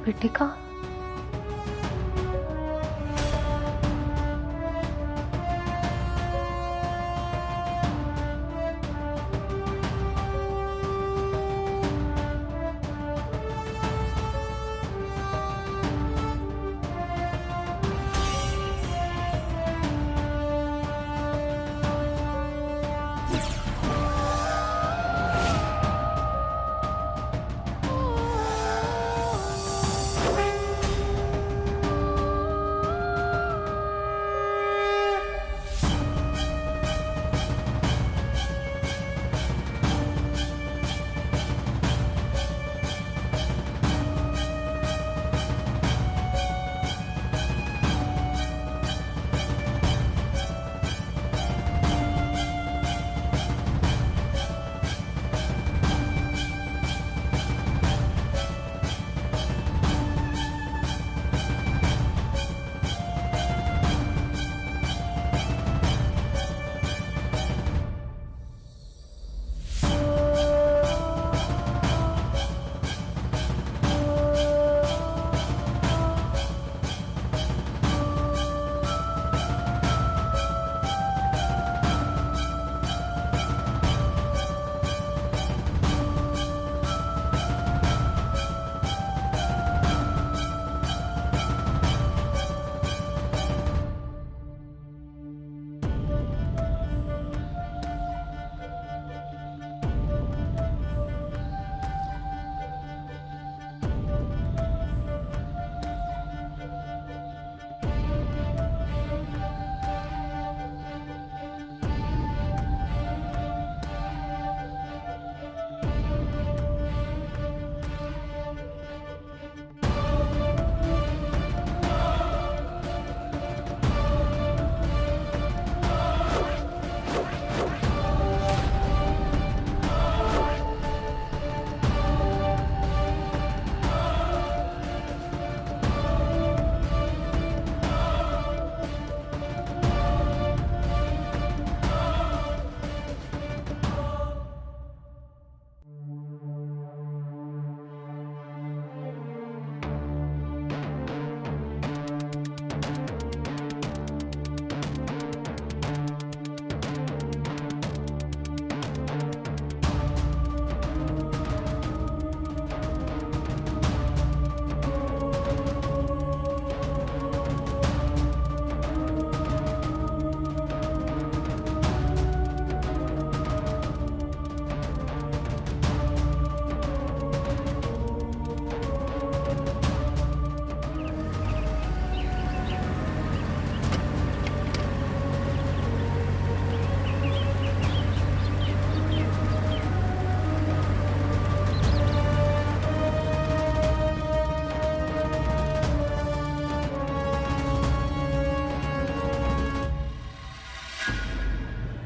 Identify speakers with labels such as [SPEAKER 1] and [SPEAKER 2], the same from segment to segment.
[SPEAKER 1] पीठिका?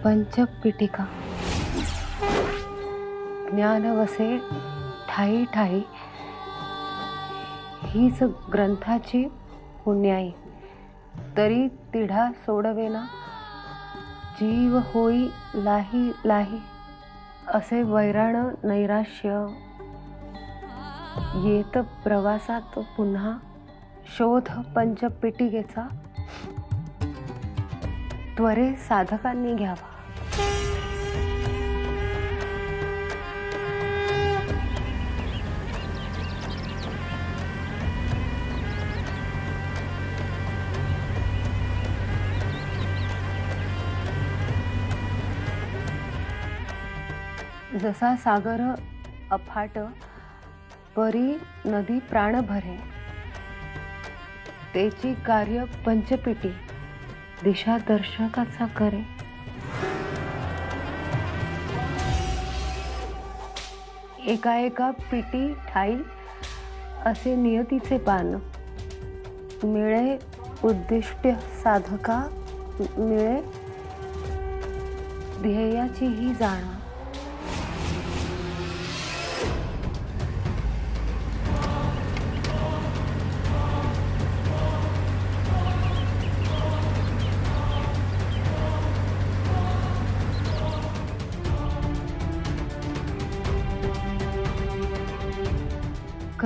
[SPEAKER 1] पंचपीठिका ज्ञान वसे ठाई ठाई, हीच ग्रंथाची पुण्याई. तरी तिढा सोडवेना, जीव होई लाही लाही. असे वैराण नैराश्य येत प्रवासात पुन्हा. शोध पंचपीठिकेचा त्वरे साधकांनी घ्यावा. जसा सागर अफाट, परी नदी प्राण भरे. तेची कार्य पंचपीठी दिशा दर्शकाचा करे. एका एका पीठी ठाई असे नियतीचे बाण. मिळे उद्दिष्ट साधका, मिळे ध्येयाची ही जाण.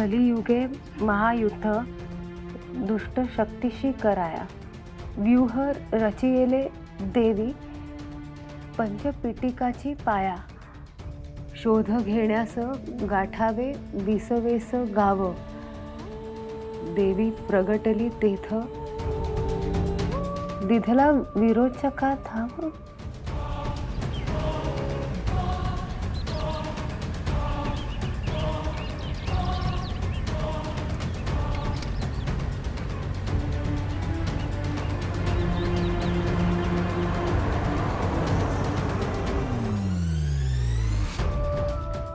[SPEAKER 1] कलियुगे महायुद्ध दुष्ट शक्तीशी कराया, व्यूह रचियेले देवी पंचपीटिकाची पाया, शोध घेण्यास गाठावे विसवेस गाव, देवी प्रगटली तेथ दिधला विरोचका धाव.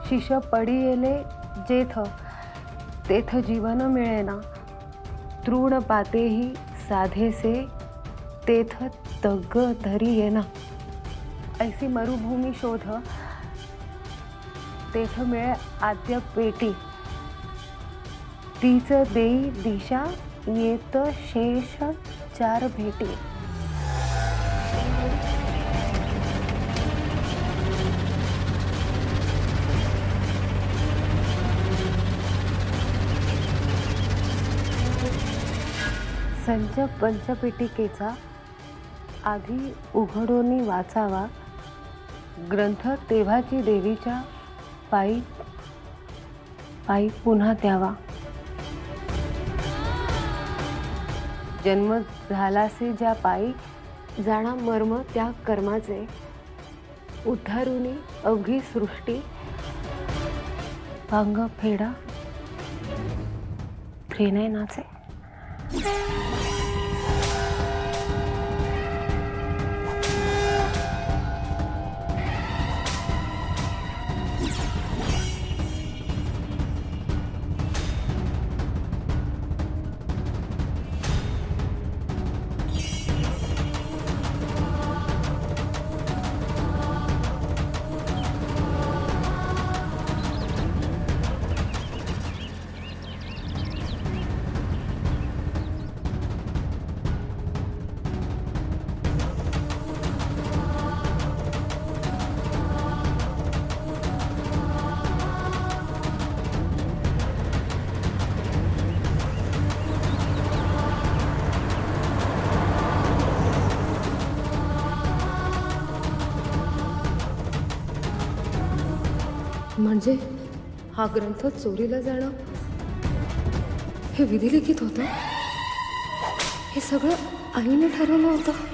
[SPEAKER 1] शिष पडियेले जेथ तेथ जीवन मिळेना, तृण पातेही साधेसे तेथ तग धरी येना. ऐसी मरुभूमी शोध तेथ मिळे आद्य पेटी, तीच देई दिशा येत शेष चार भेटी. संच पंचपीटिकेचा आधी उघडोनी वाचावा, ग्रंथ तेव्हाची देवीच्या पायी पायी पुन्हा द्यावा. जन्म झालासे ज्या पायी, जाणा मर्म त्या कर्माचे, उद्धारुनी अवघी सृष्टी, भांग फेडा त्रिनयनाचे. म्हणजे हा ग्रंथ चोरीला जाणं हे विधिलिखित होतं. हे सगळं आईने ठरवलं होतं.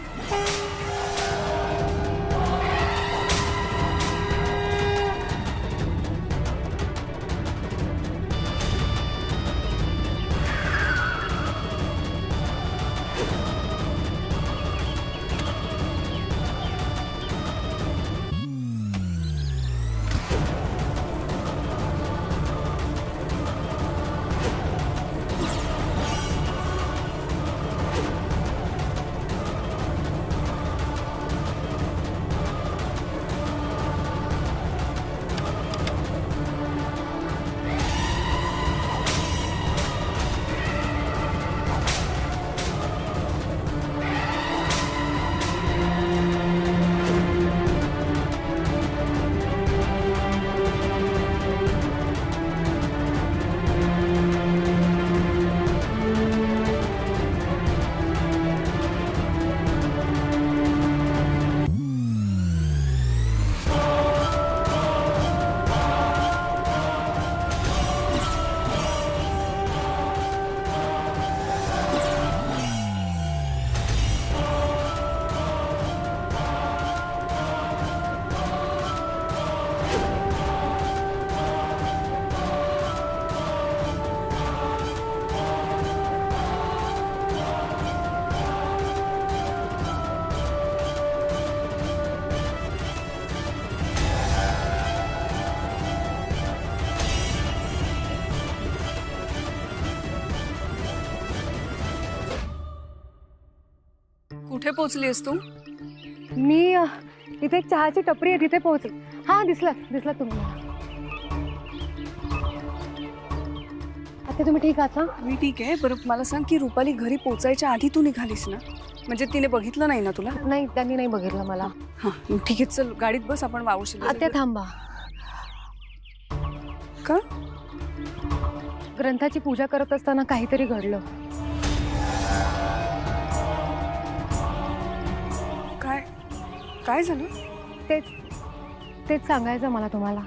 [SPEAKER 2] कुठे पोहोचलीस तू?
[SPEAKER 1] मी इथे एक चहाची टपरी आहे तिथे पोहोचले. हा दिसला तुम्ही. आता तुम्ही ठीक आहात ना?
[SPEAKER 2] मी ठीक आहे. बरं मला सांग की रुपाली घरी पोहोचायच्या आधी तू निघालीस ना? म्हणजे तिने बघितलं नाही ना तुला?
[SPEAKER 1] नाही, त्यांनी नाही बघितलं मला.
[SPEAKER 2] हा ठीक आहे, चल गाडीत बस, आपण वावशीला.
[SPEAKER 1] आता थांबा.
[SPEAKER 2] का?
[SPEAKER 1] ग्रंथाची पूजा करत असताना काहीतरी घडलं.
[SPEAKER 2] काय काय झालं?
[SPEAKER 1] तेच तेच सांगायचं मला तुम्हाला.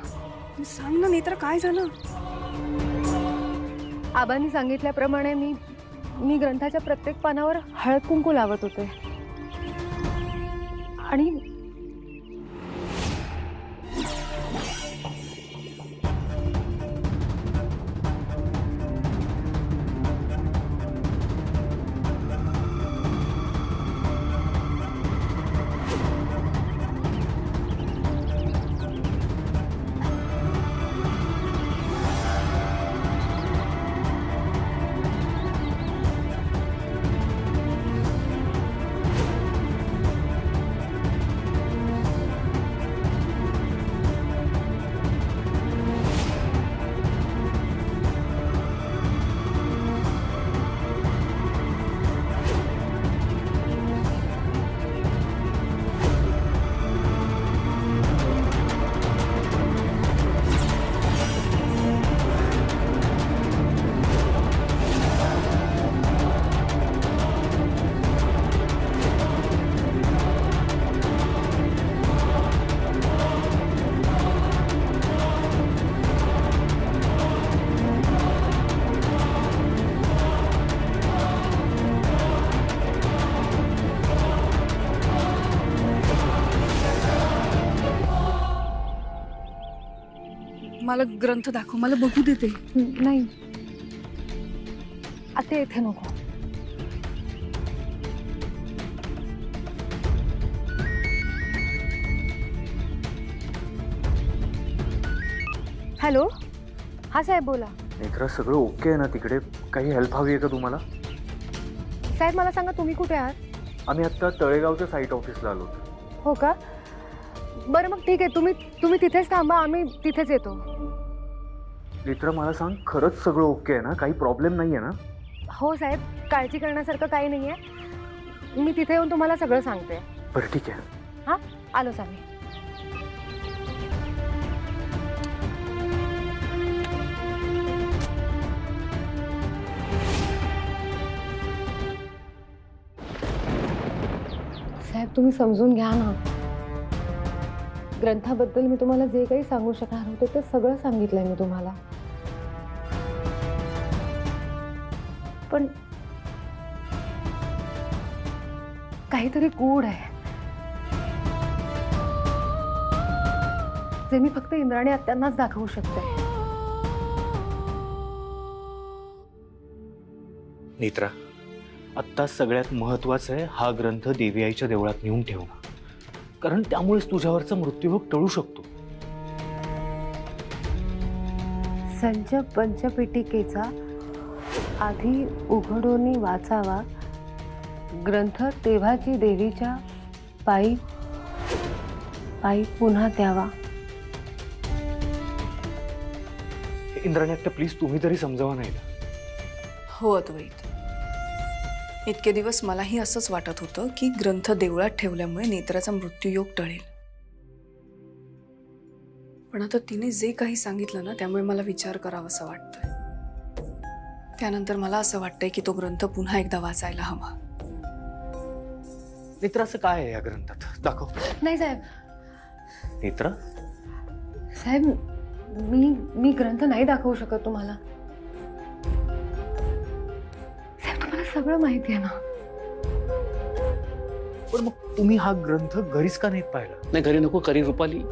[SPEAKER 2] सांग ना नेत्रा, काय झालं?
[SPEAKER 1] आबांनी सांगितल्याप्रमाणे मी ग्रंथाच्या प्रत्येक पानावर हळद कुंकू लावत होते आणि
[SPEAKER 2] मला ग्रंथ दाखव, मला बघू देते.
[SPEAKER 1] नाही, आता इथे नको. हॅलो, हा साहेब बोला.
[SPEAKER 3] नेत्रा, सगळं ओके आहे ना तिकडे? काही हेल्प हवी आहे का तुम्हाला?
[SPEAKER 1] साहेब मला सांगा, तुम्ही कुठे आहात?
[SPEAKER 3] आम्ही आत्ता तळेगावच्या साईट ऑफिसला आलो.
[SPEAKER 1] हो का? बरं मग ठीक आहे, तुम्ही तिथेच थांबा, आम्ही तिथेच येतो.
[SPEAKER 3] नेत्रा, मला सांग, खरंच सगळं ओके आहे ना? काही प्रॉब्लेम नाही आहे ना?
[SPEAKER 1] हो साहेब, काळजी करण्यासारखं काही नाही आहे. मी तिथे येऊन तुम्हाला सगळं सांगते.
[SPEAKER 3] बरं ठीक आहे.
[SPEAKER 1] हां, आलोच आम्ही. साहेब, तुम्ही समजून घ्या ना. ग्रंथाबद्दल मी तुम्हाला जे काही सांगू शकणार होते ते सगळं सांगितलंय मी तुम्हाला. पण काहीतरी गूढ आहे जे मी फक्त इंद्राणी आत्यांनाच दाखवू शकते.
[SPEAKER 3] नेत्रा, आत्ता सगळ्यात महत्वाचं आहे हा ग्रंथ देवी आईच्या देवळात नेऊन ठेवणं, कारण त्यामुळेच तुझ्यावरचा मृत्यूभोग टळू शकतो.
[SPEAKER 1] संच पंचपिटिकेचा आधी उघडोनी वाचावा, ग्रंथ तेव्हाची देवीच्या पायी पायी पुन्हा द्यावा.
[SPEAKER 3] इंद्राणी आत्या, प्लीज तुम्ही तरी समजावा नाही का?
[SPEAKER 2] हो अद्वैत, इतके दिवस मलाही असंच वाटत होतं की ग्रंथ देवळात ठेवल्यामुळे नेत्राचा मृत्यूयोग टळेल. पण आता तिने जे काही सांगितलं ना, त्यामुळे मला विचार करावासा वाटतोय. त्यानंतर मला असं वाटतंय की तो ग्रंथ पुन्हा एकदा वाचायला हवा.
[SPEAKER 3] नेत्रा, असं काय आहे या ग्रंथात? दाखव.
[SPEAKER 1] नाही साहेब.
[SPEAKER 3] नेत्रा
[SPEAKER 1] साहेब, मी ग्रंथ नाही दाखवू शकत तुम्हाला. साहेब, तुम्हाला सगळं माहिती आहे ना.
[SPEAKER 3] पण मग तुम्ही हा ग्रंथ घरीच का नाहीत पाहिला?
[SPEAKER 4] नाही, घरी नको करी रुपाली.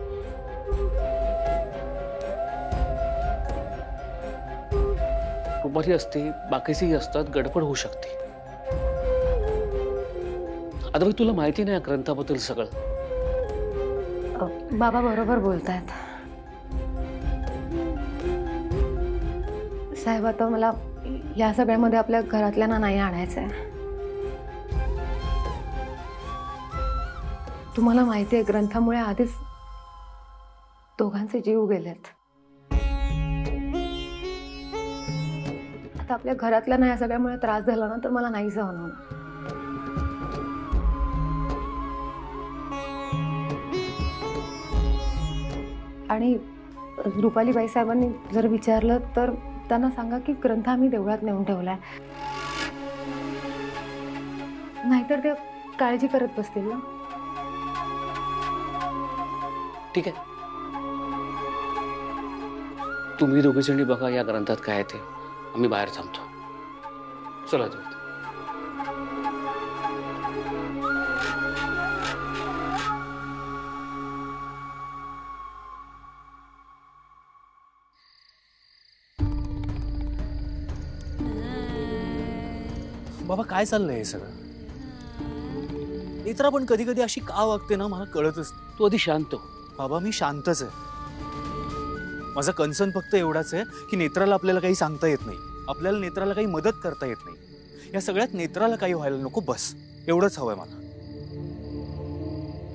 [SPEAKER 4] रुपाली असते, बाकीचेही असतात, गडबड होऊ शकते. आता तुला माहिती नाही ग्रंथाबद्दल सगळं.
[SPEAKER 1] बाबा बरोबर बोलतायत. साहेब, आता मला या सगळ्यामध्ये आपल्या घरातल्यांना नाही आणायचंय. तुम्हाला माहिती आहे, ग्रंथामुळे आधीच दोघांचे जीव गेलेत. आता आपल्या घरातल्यांना या सगळ्यामुळे त्रास झाला ना, तर मला नाही सहन होणार. आणि रुपालीबाई साहेबांनी जर विचारलं तर त्यांना सांगा की ग्रंथ आम्ही देवळात नेऊन ठेवलाय, नाहीतर ते काळजी करत बसतील ना.
[SPEAKER 4] ठीक आहे, तुम्ही दोघे जणी बघा या ग्रंथात काय आहे ते. आम्ही बाहेर थांबतो. चला अद्वैत.
[SPEAKER 3] बाबा काय चाललंय हे सगळं? नेत्रा पण कधी कधी अशी का वागते ना मला कळतच नाही.
[SPEAKER 4] तू आधी शांत हो.
[SPEAKER 3] बाबा मी शांतच आहे. माझा कन्सर्न फक्त एवढाच आहे की नेत्राला आपल्याला काही सांगता येत नाही, आपल्याला नेत्राला काही मदत करता येत नाही. या सगळ्यात नेत्राला काही व्हायला नको, बस एवढंच हवंय मला.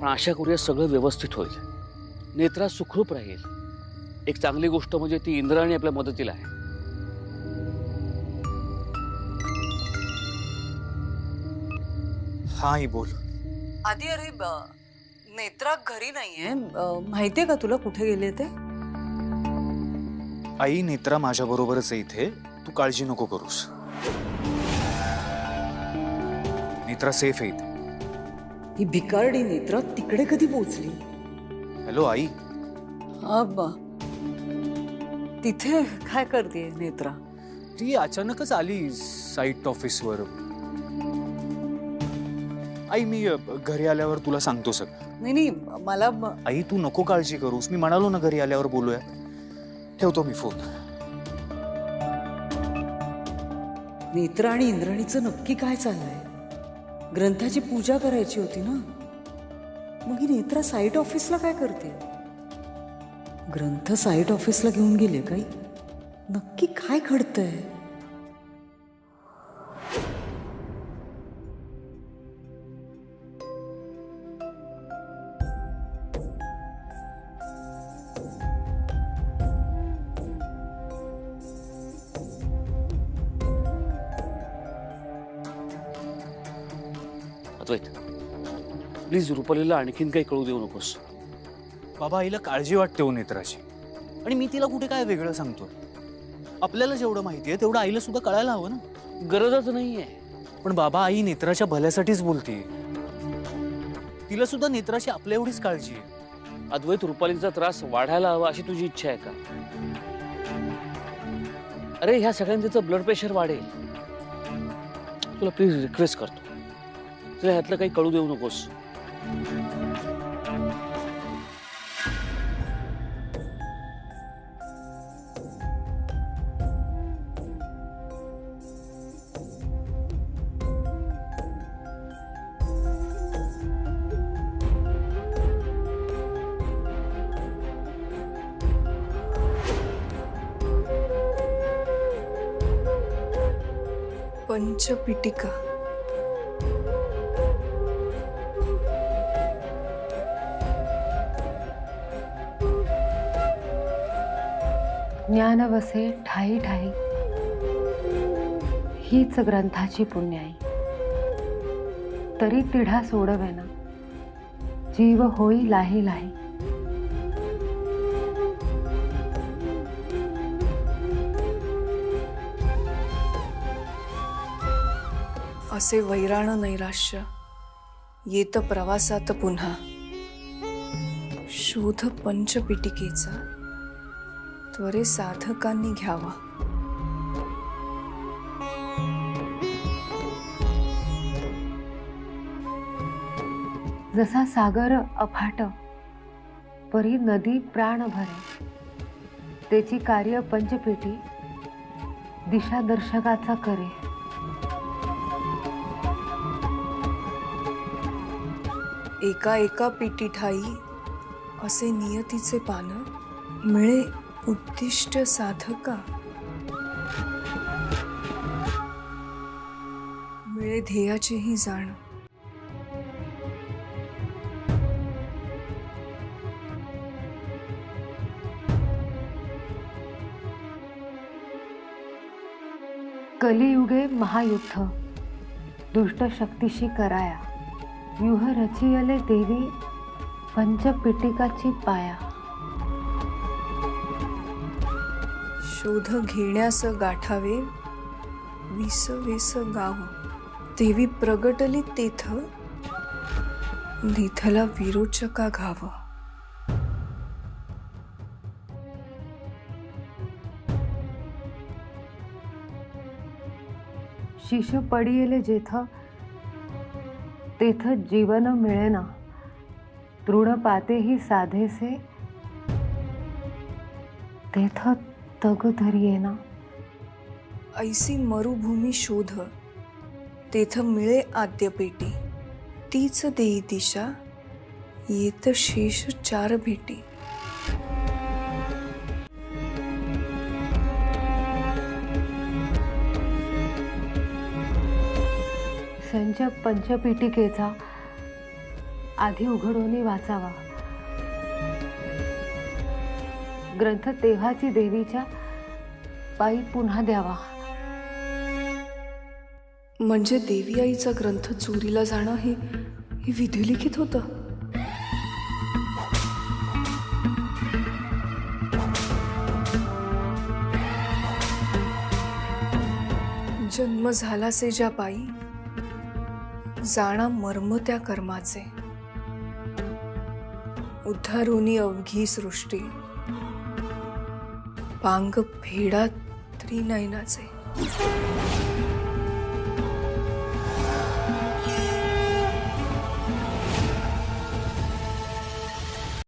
[SPEAKER 4] पण आशा करूया सगळं व्यवस्थित होईल, नेत्रा सुखरूप राहील. एक चांगली गोष्ट म्हणजे ती इंद्राणी आपल्या मदतीला आहे.
[SPEAKER 3] हा ही बोल.
[SPEAKER 5] आधी अरे नेत्रा घरी नाहीये, माहितीये का तुला कुठे गेले ते?
[SPEAKER 3] आई नेत्रा माझ्या बरोबरच आहे इथे, तू काळजी नको करूस. नेत्रा सेफ आहे इथे.
[SPEAKER 5] ही भिकारडी नेत्रा तिकडे कधी पोहोचली?
[SPEAKER 3] हॅलो आई.
[SPEAKER 5] तिथे काय करते नेत्रा?
[SPEAKER 3] ती अचानकच आली साईट ऑफिसवर. आई मी घरी आल्यावर तुला सांगतो सगळं.
[SPEAKER 5] नाही मला
[SPEAKER 3] आई तू नको काळजी करूस, मी म्हणालो ना घरी आल्यावर बोलूया. ठेवतो मी फोन.
[SPEAKER 5] नेत्रा आणि इंद्राणीचं नक्की काय चाललंय? ग्रंथाची पूजा करायची होती ना, मग ही नेत्रा साईट ऑफिसला काय करते? ग्रंथ साईट ऑफिसला घेऊन गेले काही? नक्की काय घडतंय?
[SPEAKER 4] अद्वैत, प्लीज रुपालीला आणखीन काही कळू देऊ नकोस.
[SPEAKER 3] बाबा आईला काळजी वाटते हो नेत्राची, आणि मी तिला कुठे काय वेगळं सांगतो. आपल्याला जेवढं माहितीये तेवढं आईला सुद्धा कळायला हवं ना.
[SPEAKER 4] गरजच नाहीये.
[SPEAKER 3] पण बाबा आई नेत्राच्या भल्यासाठीच बोलते. तिला सुद्धा नेत्राची आपल्या एवढीच काळजी आहे.
[SPEAKER 4] अद्वैत, रुपालीचा त्रास वाढायला हवा अशी तुझी इच्छा आहे का? अरे ह्या सगळ्यांचं ब्लड प्रेशर वाढेल. तुला प्लीज रिक्वेस्ट करतो, तुला ह्यातलं काही कळू देऊ नकोस.
[SPEAKER 2] पंचपिटिका.
[SPEAKER 1] ज्ञान वसे ठाई ठाई, हीच ग्रंथाची पुण्याई. तरी तिढा सोडवेना, जीव होई लाही लाही.
[SPEAKER 2] असे वैराण नैराश्य येत प्रवासात पुन्हा. शोध पंचपिटिकेचा त्वरे साधकांनी घ्यावा.
[SPEAKER 1] जसा सागर अफाट, परी नदी प्राण भरे. त्याची कार्य पंचपेटी, दिशा दर्शकाचा करे.
[SPEAKER 2] एका एका पिटी ठाई असे नियतीचे पान. मिळे उद्दिष्ट साधका, मिळे ध्येयाचीही जाण.
[SPEAKER 1] कलियुगे महायुद्ध, दुष्ट शक्तीशी कराया. युह रचियले देवी, पंचपिटिकाची पाया.
[SPEAKER 2] शोध घेण्यास गाठावे विस वेस गाव, देवी प्रगटली तेथ निधला विरोचका घाव.
[SPEAKER 1] शिश पडियेले जेथ तेथ जीवन मिळेना, तृण पातेही साधेसे तेथ तग धरियेना.
[SPEAKER 2] ऐसी मरुभूमी शोध तेथ मिळे आद्य पेटी, तीच देई दिशा येत शेष चार भेटी.
[SPEAKER 1] संच पंचपीठिकेचा आधी उघडून वाचावा. ग्रंथ तेव्हाची देवीच्या पायी पुन्हा द्यावा.
[SPEAKER 2] म्हणजे देवी आईचा ग्रंथ चोरीला जाणं हे विधिलिखित होतं. जन्म झालासे ज्या पायी, जाणा मर्म त्या कर्माचे. उद्धारुनी अवघी सृष्टी, पांग फेडा त्रिनयनाचे.